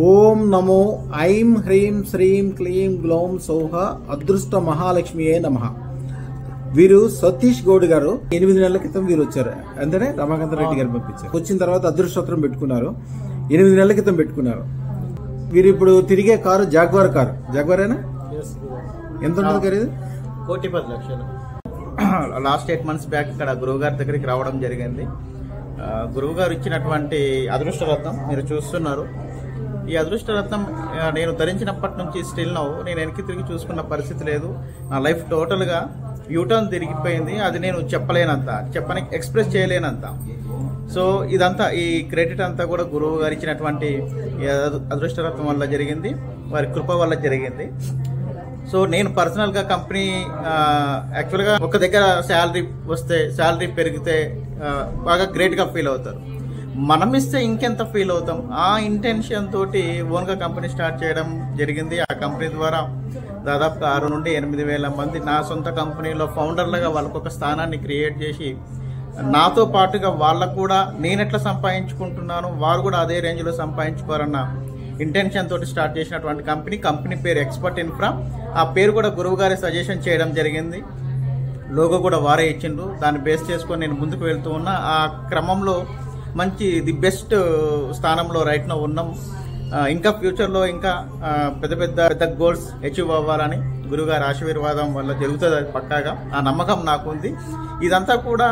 ఓం నమో ఐం హ్రీం శ్రీం క్లీం గ్లౌం సౌహ అదృష్ట మహాలక్ష్మియే నమః. వీరు సతీష్ గౌడ్ గారు 8 నెలల క్రితం వీరు వచ్చారు. అంటే రమాకాంత రెడ్డి గారు పంపించారు. వచ్చిన తర్వాత అదృష్టోత్తరం పెట్టుకున్నారు. 8 నెలల క్రితం పెట్టుకున్నారు. వీరు ఇప్పుడు తిరిగే కారు జాగ్వార్ కారు. జాగ్వారేనా? ఎంత ఉంటుంది ఖరీదు? 1,10,00,000. లాస్ట్ 8 months బ్యాక్ ఇక్కడ గురువు గారి దగ్గరికి రావడం జరిగింది. గురువు గారు ఇచ్చినటువంటి అదృష్టరత్నం మీరు చూస్తున్నారు. ఈ అదృష్టరత్నం నేను ధరించినప్పటి నుంచి స్టిల్ నౌ నేను వెనక్కి తిరిగి చూసుకున్న పరిస్థితి లేదు. నా లైఫ్ టోటల్గా యూటర్న్ తిరిగిపోయింది. అది నేను ఎక్స్ప్రెస్ చేయలేనంత. సో ఇదంతా ఈ క్రెడిట్ అంతా కూడా గురువు గారు ఇచ్చినటువంటి అదృష్టరత్నం వల్ల జరిగింది, వారి కృప వల్ల జరిగింది. సో నేను పర్సనల్గా కంపెనీ యాక్చువల్గా ఒక దగ్గర శాలరీ పెరిగితే బాగా గ్రేట్గా ఫీల్ అవుతారు. మనం ఇస్తే ఇంకెంత ఫీల్ అవుతాం. ఆ ఇంటెన్షన్ తోటి ఓన్గా కంపెనీ స్టార్ట్ చేయడం జరిగింది. ఆ కంపెనీ ద్వారా దాదాపు 6 నుండి 8 వేల మంది నా సొంత కంపెనీలో ఫౌండర్లుగా వాళ్ళకు ఒక స్థానాన్ని క్రియేట్ చేసి, నాతో పాటుగా వాళ్ళకు కూడా నేను ఎట్లా సంపాదించుకుంటున్నాను వారు కూడా అదే రేంజ్లో సంపాదించుకోవాలన్న ఇంటెన్షన్ తోటి స్టార్ట్ చేసినటువంటి కంపెనీ పేరు ఎక్స్పర్ట్ ఇన్ఫ్రా. ఆ పేరు కూడా గురువు గారి సజెషన్ చేయడం జరిగింది. లోగో కూడా వారే ఇచ్చిండ్రు. దాన్ని బేస్ చేసుకొని నేను ముందుకు వెళ్తూ ఉన్నా. ఆ క్రమంలో మంచి ది బెస్ట్ స్థానంలో రైట్ నౌ ఉన్నాం. ఇంకా ఫ్యూచర్లో ఇంకా పెద్ద గోల్స్ అచీవ్ అవ్వాలని గురువుగారి ఆశీర్వాదం వల్ల జరుగుతుంది. అది పక్కాగా ఆ నమ్మకం నాకు ఉంది. ఇదంతా కూడా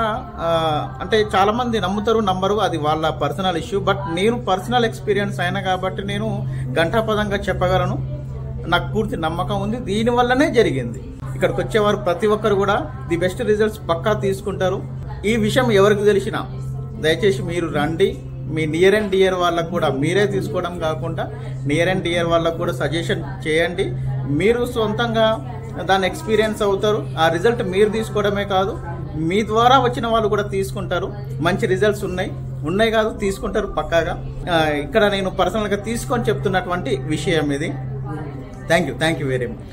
అంటే చాలా మంది నమ్మరు, అది వాళ్ళ పర్సనల్ ఇష్యూ. బట్ నేను పర్సనల్ ఎక్స్పీరియన్స్ అయినా కాబట్టి నేను ఘంటాపదంగా చెప్పగలను. నాకు పూర్తి నమ్మకం ఉంది. దీనివల్లనే జరిగింది. ఇక్కడికి వచ్చేవారు ప్రతి ఒక్కరు కూడా ది బెస్ట్ రిజల్ట్స్ పక్కా తీసుకుంటారు. ఈ విషయం ఎవరికి తెలిసినా దయచేసి మీరు రండి. మీ నియర్ అండ్ డియర్ వాళ్ళకు కూడా మీరే తీసుకోవడం కాకుండా నియర్ అండ్ డియర్ వాళ్ళకు కూడా సజెషన్ చేయండి. మీరు సొంతంగా దాన్ని ఎక్స్పీరియన్స్ అవుతారు. ఆ రిజల్ట్ మీరు తీసుకోవడమే కాదు, మీ ద్వారా వచ్చిన వాళ్ళు కూడా తీసుకుంటారు. మంచి రిజల్ట్స్ ఉన్నాయి కాదు, తీసుకుంటారు పక్కాగా. ఇక్కడ నేను పర్సనల్గా తీసుకొని చెప్తున్నటువంటి విషయం ఇది. Thank you very much.